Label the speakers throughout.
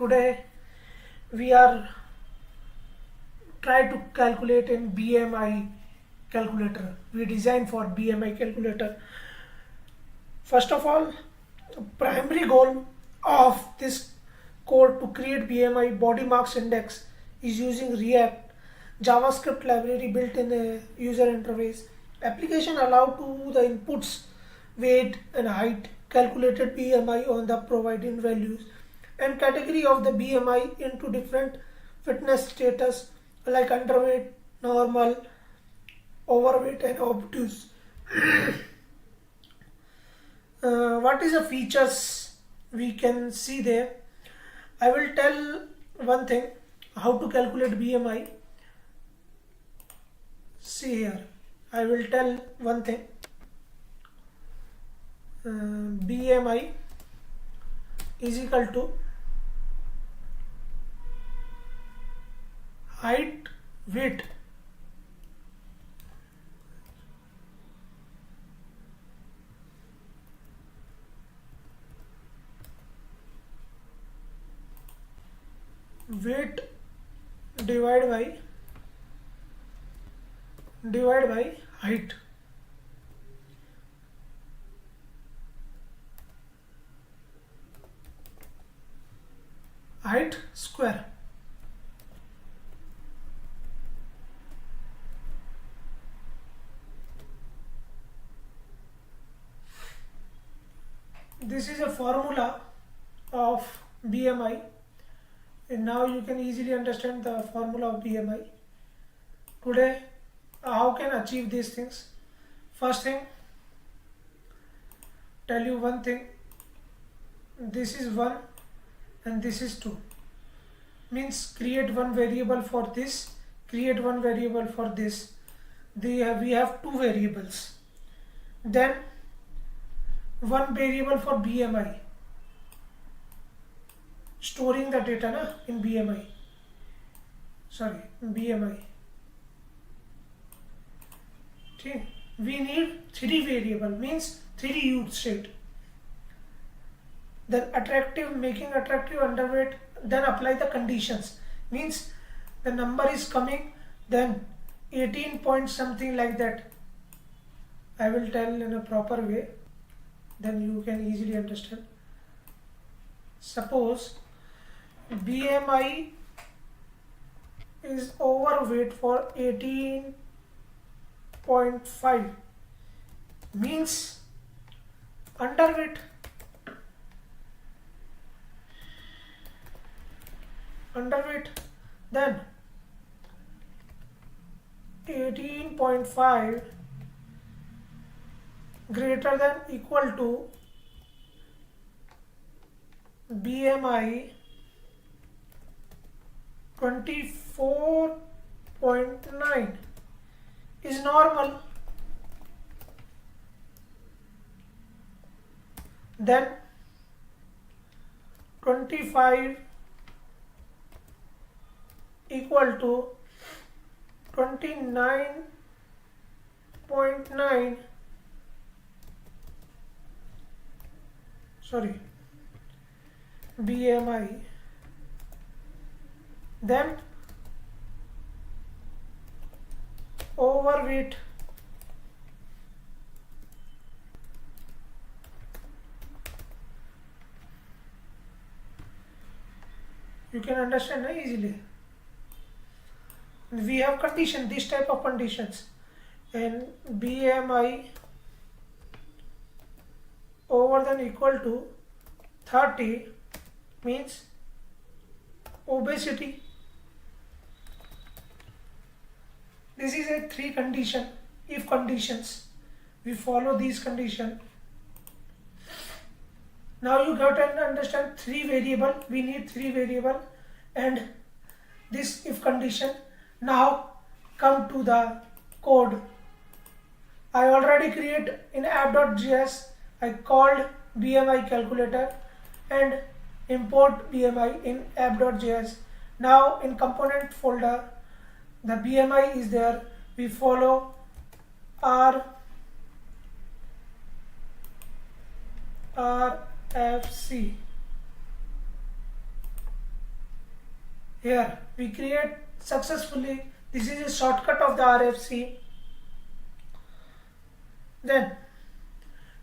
Speaker 1: Today we are try to calculate in BMI calculator. We designed for BMI calculator. First of all, the primary goal of this code to create BMI body mass index is using React JavaScript library built in a user interface. Application allow to the inputs weight and height, calculated BMI on the provided values, and category of the BMI into different fitness status like underweight, normal, overweight and obese. What is the features we can see there? I will tell one thing, how to calculate BMI. See here, I will tell one thing. BMI is equal to height, weight, weight divided by height. Height square. This is a formula of BMI, and now you can easily understand the formula of BMI. Today, how can achieve these things? First thing, tell you one thing. This is 1 and this is 2. Means create one variable for this, create one variable for this. We have two variables. Then one variable for BMI, storing the data in BMI. Okay. We need 3 variable, means 3 useState. Then making attractive underweight, then apply the conditions. Means the number is coming, then 18 point something like that. I will tell in a proper way, then you can easily understand. Suppose BMI is overweight for 18.5, means underweight then 18.5 greater than equal to BMI 24.9 is normal. Then 25 equal to 29.9, BMI. Then overweight you can understand easily. We have condition, this type of conditions, and BMI over than equal to 30 means obesity. This is a 3 condition, if conditions. We follow these condition. Now you got to understand 3 variable. We need 3 variable and this if condition. Now come to the code. I already create in app.js. I called BMI calculator and import BMI in app.js. Now in component folder, the BMI is there. We follow RFC Here we create successfully. This is a shortcut of the RFC. Then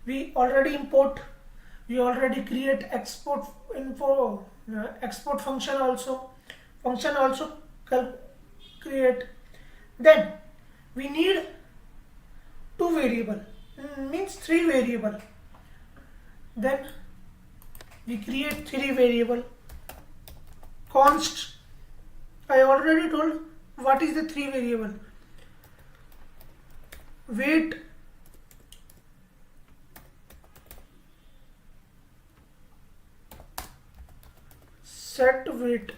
Speaker 1: we already import, we already create export info, export function also create. Then we need two variable, means three variable. Then we create three variable. Const, I already told what is the three variable. Weight, set weight,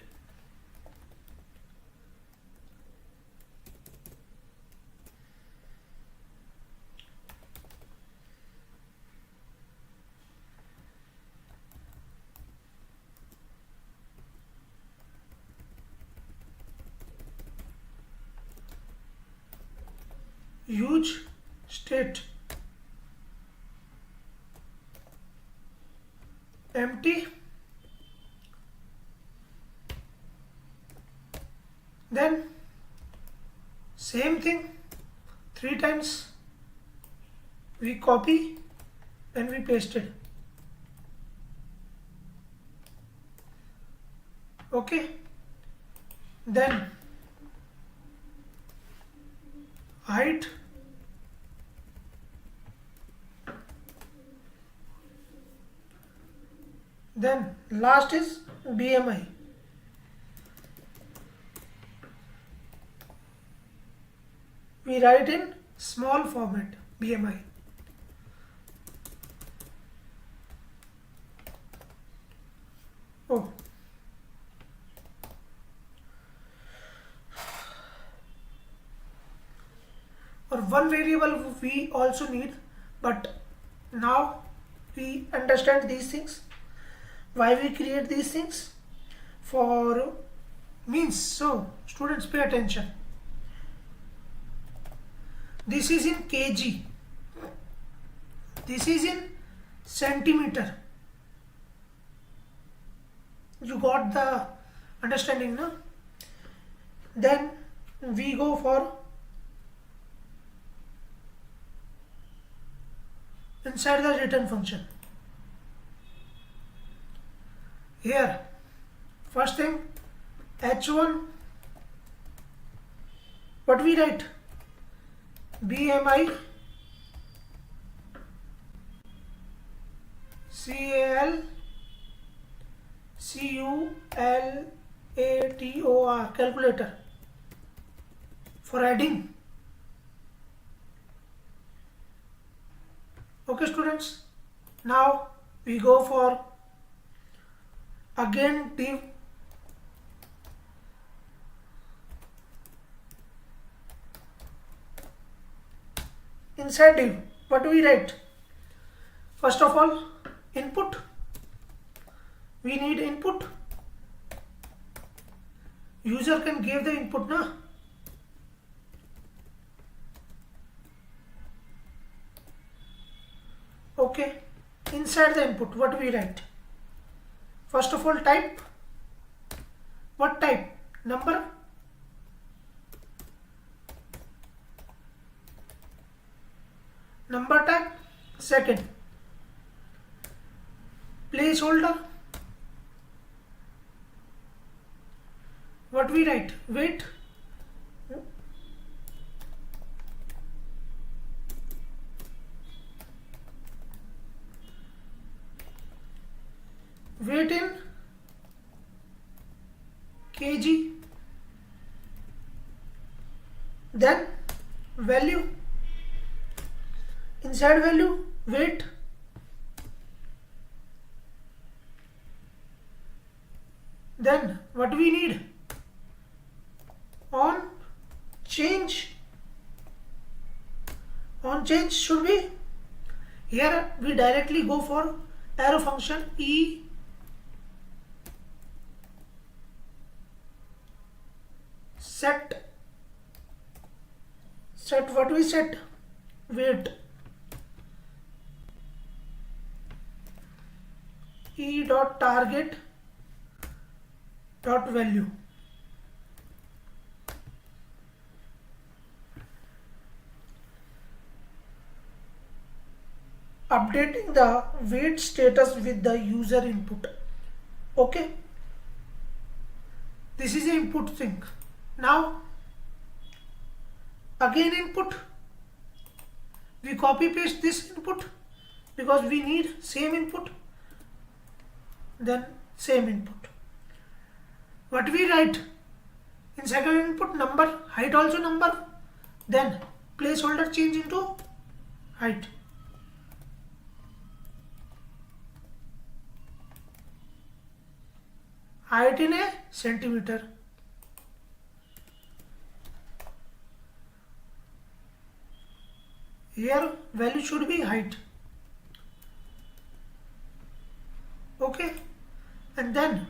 Speaker 1: useState, empty. Then same thing three times, we copy and we paste it. Okay, then height, then last is BMI. We write in small format BMI. Oh, or one variable we also need, but now we understand these things, why we create these things for means. So students, pay attention. This is in kg, this is in centimeter. You got the understanding, no? Then we go for inside the return function. Here first thing, h1, what we write? BMI Calculator, calculator, for adding. Okay students, now we go for again div, inside div what do we write? First of all, input, we need input. User can give the input, na? Okay, inside the input what we write? First of all, type. What type? Number. Number type. Second, placeholder. What we write? Weight. Weight in kg. Then value. Inside value, weight. Then what we need? On change. On change should be, here we directly go for arrow function e set what we set? Weight. E dot target dot value. updating the weight status with the user input. Okay, this is the input thing. Now again input, we copy paste this input because we need same input, then same input. What we write in second input? Number, height also number, then placeholder change into height. Height in a centimeter. Here value should be height. Okay, and then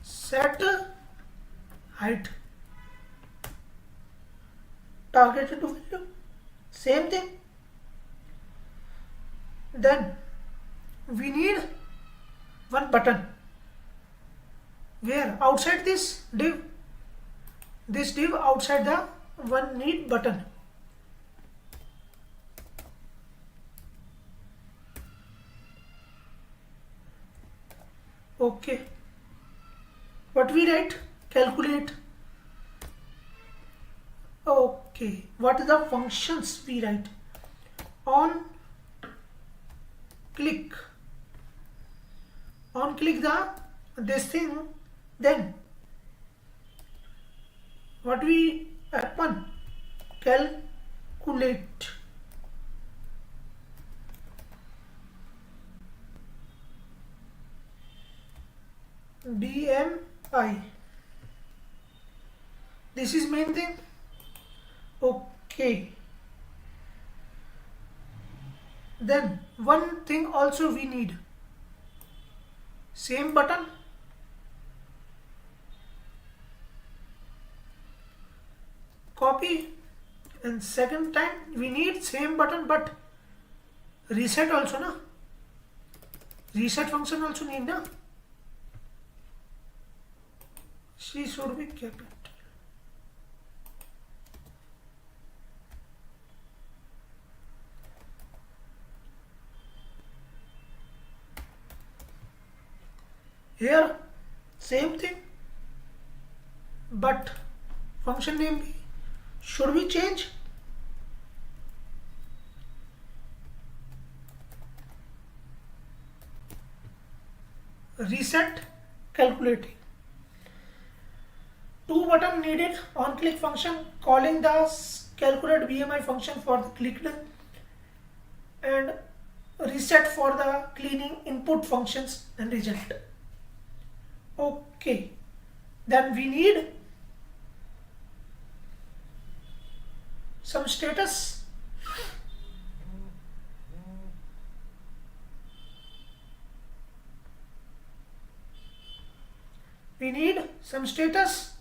Speaker 1: set height, target into value, same thing. Then we need one button. Where? Outside this div. This div outside the one need button. Okay. What we write? Calculate. Okay. What are the functions we write? On click the this thing, then what we happen? Calculate. BMI. This is main thing. Okay. Then one thing also we need. Same button. Copy, and second time we need same button, but reset also na. Reset function also need na. She should be capital. Here same thing, but function name should we change? Reset calculating. Two button needed. On click function calling the calculate BMI function for the clicked, and reset for the cleaning input functions and result. Okay, then we need some status. We need some status.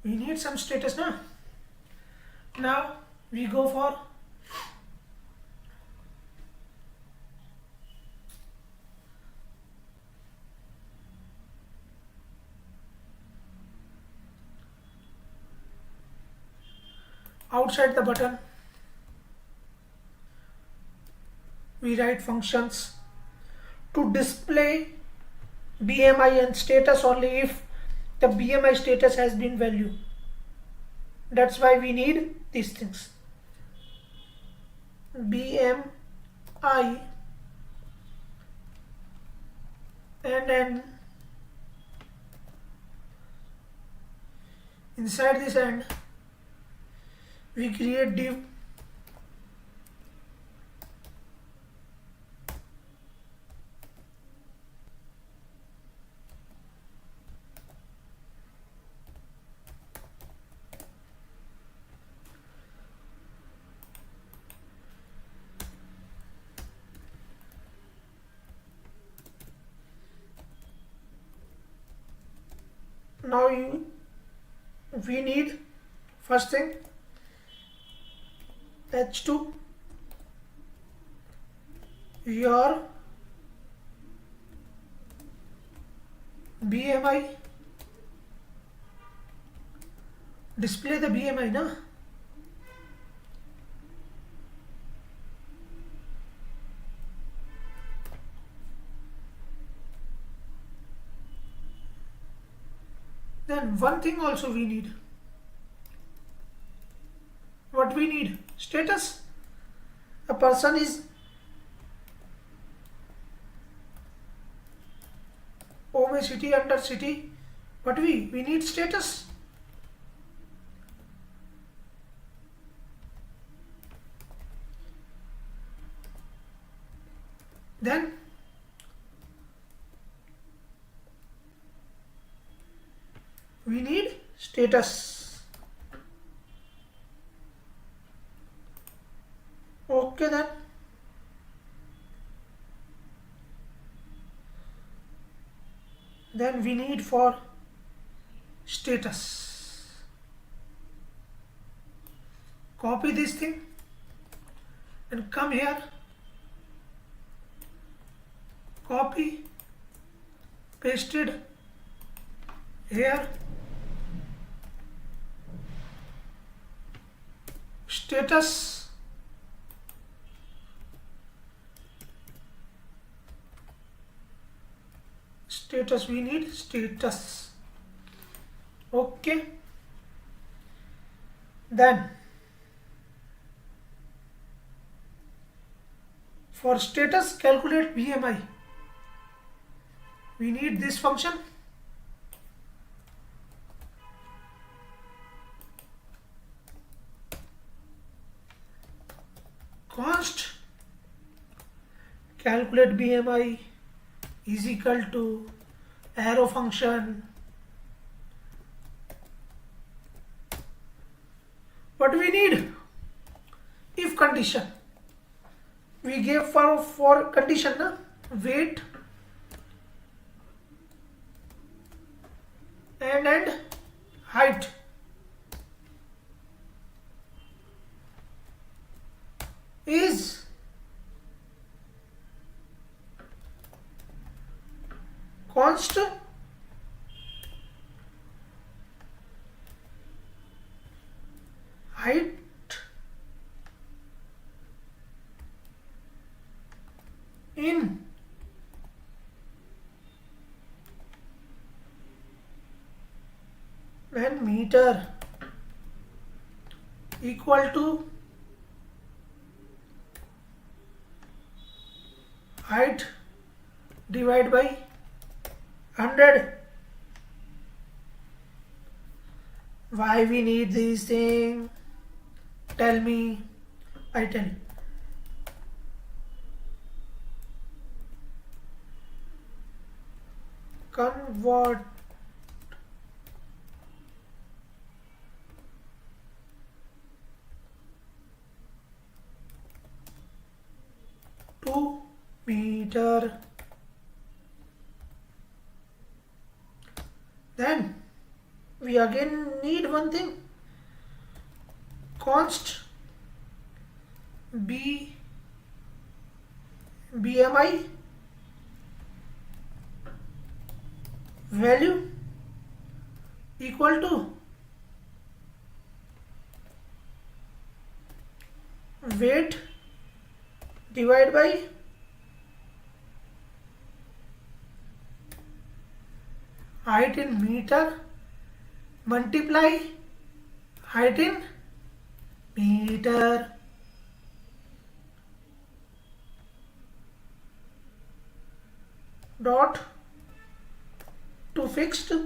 Speaker 1: We need some status now. Now we go for outside the button. We write functions to display BMI and status only if the BMI status has been value. That's why we need these things. BMI and then inside this end we create div now we need first thing h2 your BMI, display the BMI na. Then one thing also we need. What we need? Status. A person is obesity, undercity. What we need status. Then we need status. Okay then. Then we need for status. Copy this thing and come here. Copy, pasted here. Status. Status, we need status. Okay. Then for status, calculate BMI. We need this function. Const calculate BMI is equal to arrow function. What we need? If condition. We gave for condition na weight and height. Is const height in when meter equal to height divided by 100. Why we need these things? Tell me. I tell you. Convert to meter. Then we again need one thing. Const BMI value equal to weight divided by height in meter multiply height in meter. Dot to fixed to.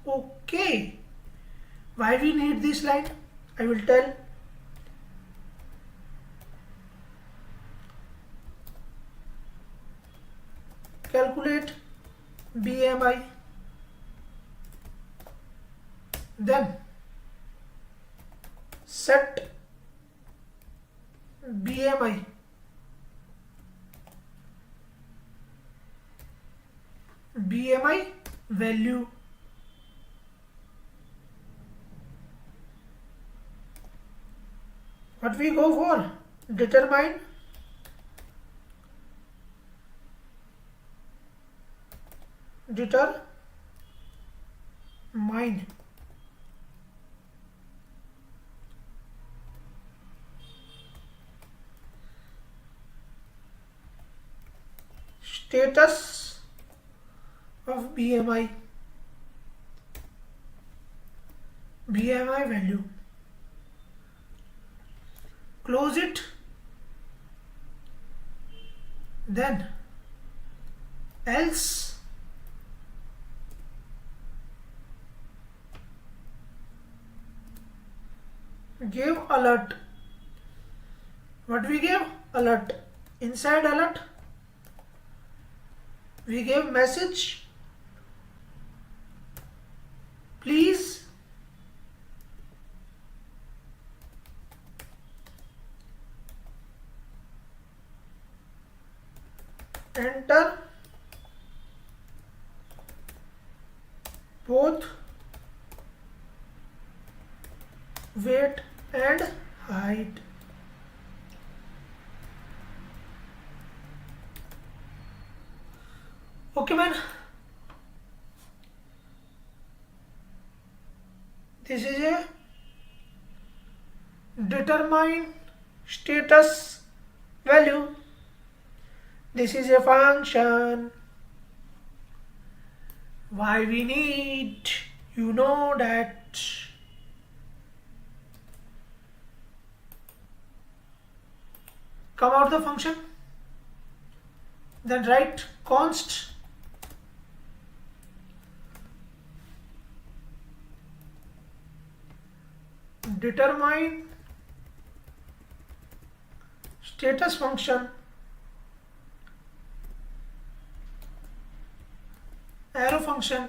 Speaker 1: Okay, why we need this line? I will tell. Calculate BMI, then set BMI value. What we go for? determine status of BMI value. Close it. Then else give alert. What we give? Alert. Inside alert we give message, please enter both weight and height. Okay man, this is a determine status value. This is a function. Why we need, you know that. Come out the function, then write const determine status function arrow function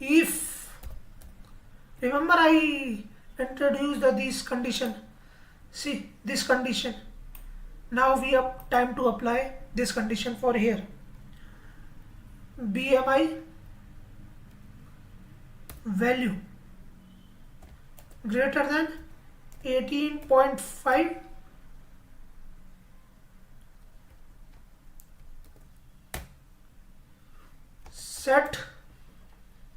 Speaker 1: if, remember I introduced this condition. See this condition. Now we have time to apply this condition for here. BMI value greater than 18.5 set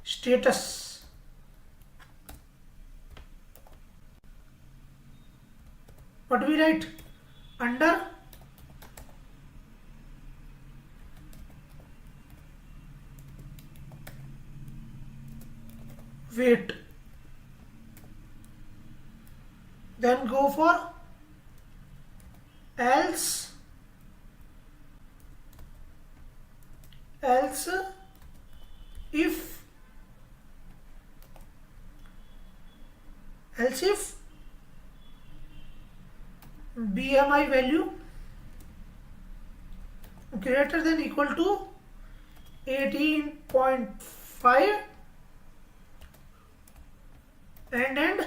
Speaker 1: status. What do we write? Under weight. Then go for else if BMI value greater than equal to 18.5 and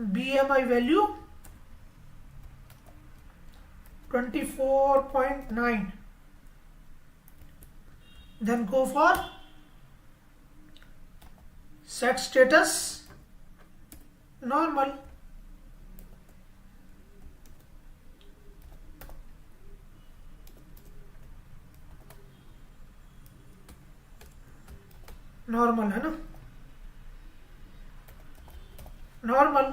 Speaker 1: BMI value 24.9. Then go for set status normal. Normal है ना, normal.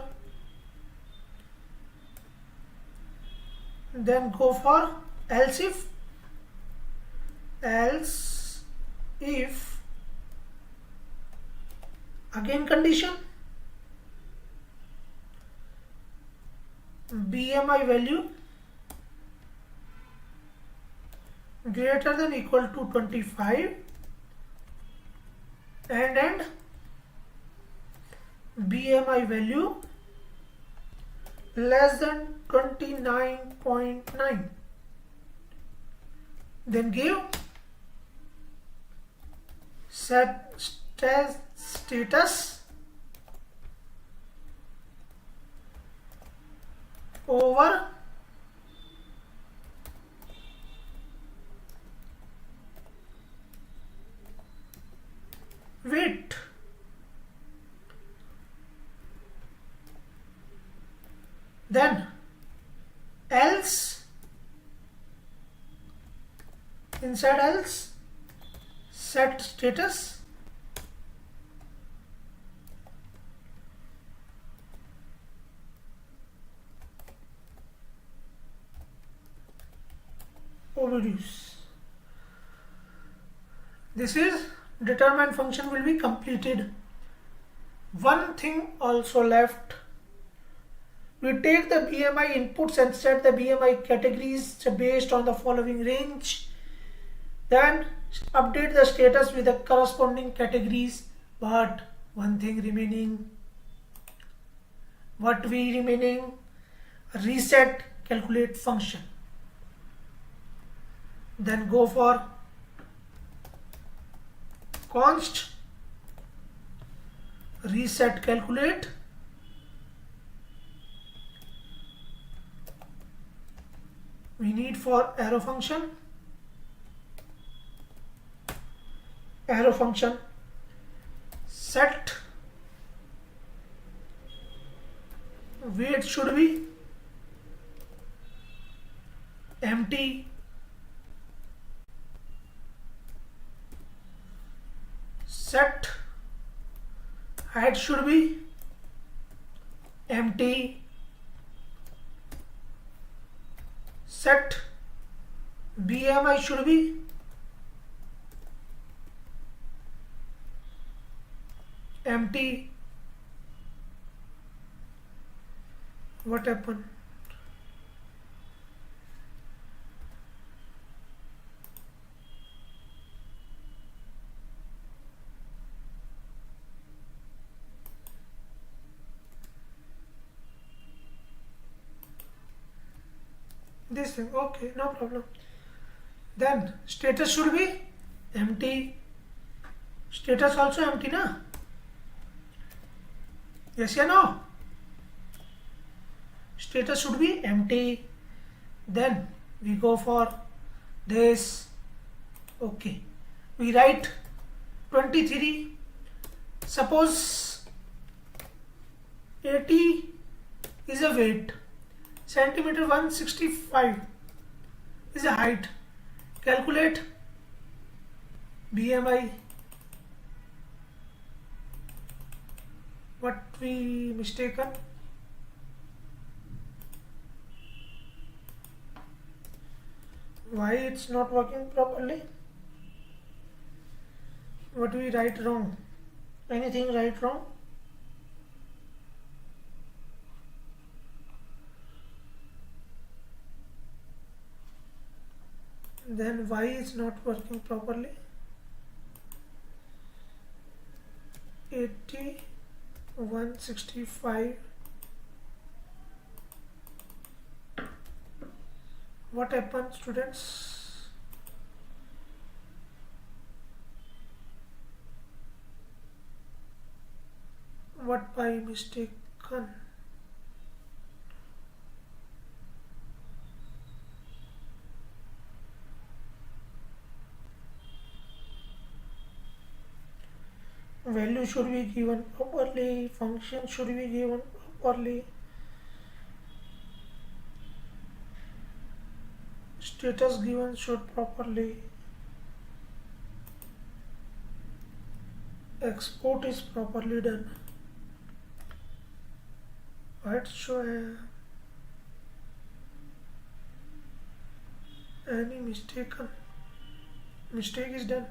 Speaker 1: Then go for else if again condition BMI value greater than equal to 25 and BMI value less than 29.9. Then give set status over Then else, inside else, set status, obese. This is determine function will be completed. One thing also left. We take the BMI inputs and set the BMI categories based on the following range. Then update the status with the corresponding categories. But one thing remaining. What we remaining? Reset calculate function. Then go for const reset calculate, we need for arrow function set weight should be empty, set height should be empty, set BMI should be empty. What happened? This thing, okay, no problem. Then status should be empty. Status also empty, na? Yes or no? Status should be empty. Then we go for this. Okay, we write 23. Suppose 80 is a weight, centimeter 165 is a height. Calculate BMI. What we mistaken? Why it's not working properly? What we write wrong? Anything write wrong? Then why is not working properly? 80, 165. What happened, students? What by mistaken? Value should be given properly, function should be given properly, status given should properly, export is properly done. Right, so any mistake is done.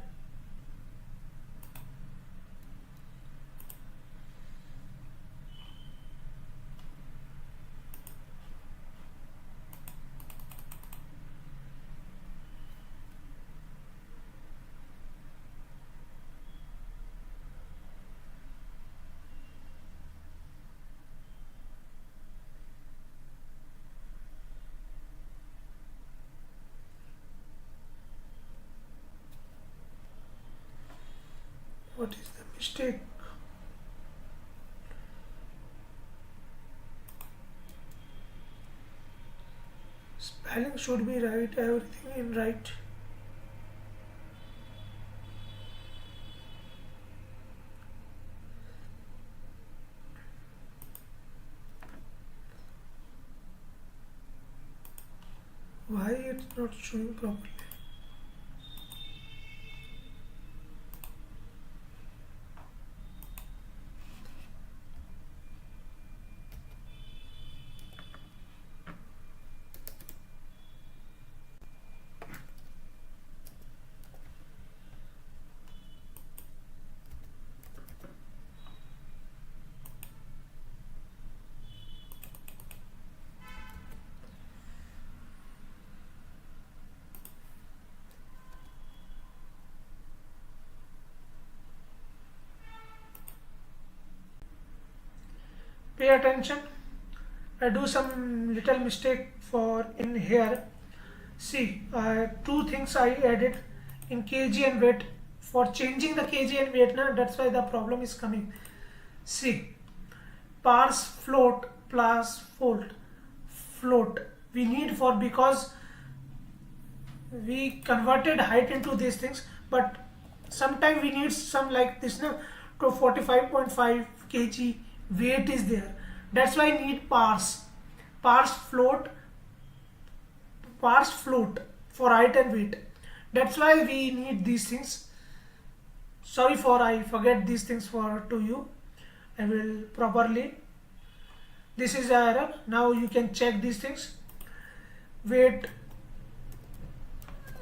Speaker 1: What is the mistake? Spelling should be right, everything in right. Why it's not showing properly? Pay attention. I do some little mistake for in here. See, two things I added in kg and weight. For changing the kg and weight, that's why the problem is coming. See, parse float plus float we need for, because we converted height into these things, but sometimes we need some like this now to 45.5 kg weight is there. That's why I need parse float for height and weight. That's why we need these things. Sorry for I forget these things for to you. I will properly. This is an error. Now you can check these things. Weight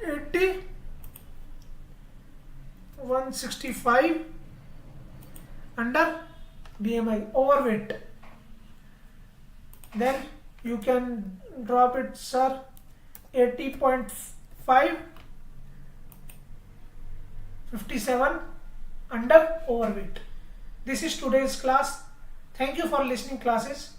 Speaker 1: 80, 165 under BMI, overweight. Then you can drop it, sir, 80.5, 57 under overweight. This is today's class. Thank you for listening, classes.